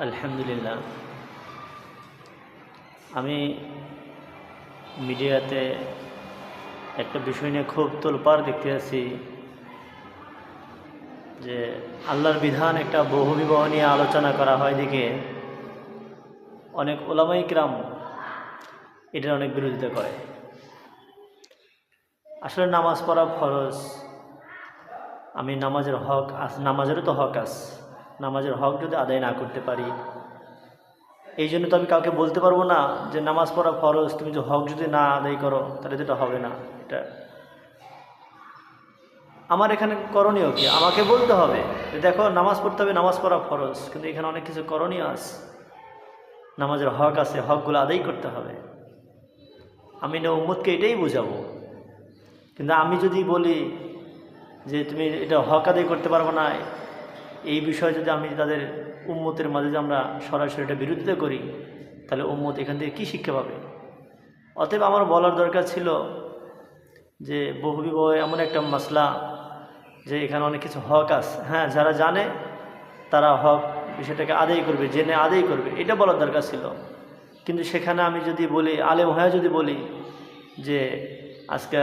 আলহামদুলিল্লাহ। আমি মিডিয়াতে একটা বিষয় নিয়ে খুব তোলপাড় দেখতে আছি যে আল্লাহর বিধান একটা বহুবিবাহ নিয়ে আলোচনা করা হয় দিকে অনেক ওলামায়ে কিরাম এটার অনেক বিরোধিতা করে। আসলে নামাজ পড়া ফরজ, আমি নামাজের হক নামাজেরও তো হক আছে, নামাজের হক যদি আদায় না করতে পারি, এই জন্য তো আমি কাউকে বলতে পারবো না যে নামাজ পড়া ফরজ, তুমি যে হক যদি না আদায় করো তাহলে তো এটা হবে না। এটা আমার এখানে করণীয় কি? আমাকে বলতে হবে যে দেখো নামাজ পড়তে হবে, নামাজ পড়া ফরজ, কিন্তু এখানে অনেক কিছু করণীয় আছে, নামাজের হক আছে, হকগুলো আদায় করতে হবে। আমি না উম্মতকে এটাই বুঝাবো। কিন্তু আমি যদি বলি যে তুমি এটা হক আদায় করতে পারবো না, এই বিষয়ে যদি আমি তাদের উম্মতের মাঝে যে আমরা সরাসরি এটা বিরোধিতা করি, তাহলে উম্মত এখান থেকে কী শিক্ষা পাবে? অতএব আমার বলার দরকার ছিল যে বহুবিবাহ এমন একটা মাসলা যে এখানে অনেক কিছু হক আছে। হ্যাঁ, যারা জানে তারা হক বিষয়টাকে আদায় করবে, জেনে আদায় করবে, এটা বলার দরকার ছিল। কিন্তু সেখানে আমি যদি বলি, আলেম হয়ে যদি বলি যে আজকে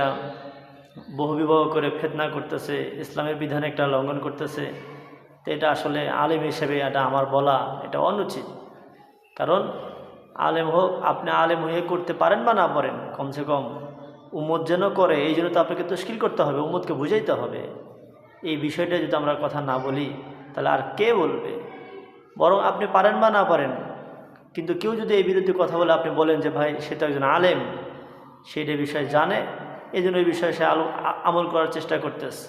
বহুবিবাহ করে ফিতনা করতেছে, ইসলামের বিধান একটা লঙ্ঘন করতেছে, তো এটা আসলে আলেম হিসেবে এটা আমার বলা এটা অনুচিত। কারণ আলেম হোক, আপনি আলেম হয়ে করতে পারেন বা না পারেন, কমসে কম উম্মত যেন করে, এই জন্য তো আপনাকে তশকিল করতে হবে, উম্মতকে বুঝাইতে হবে। এই বিষয়টা যদি আমরা কথা না বলি তাহলে আর কে বলবে? বরং আপনি পারেন বা না পারেন, কিন্তু কেউ যদি এই বিরুদ্ধে কথা বলে, আপনি বলেন যে ভাই সে তো একজন আলেম, সে এই বিষয়ে জানে, এই জন্য এই বিষয়ে সে আমল করার চেষ্টা করতেছে।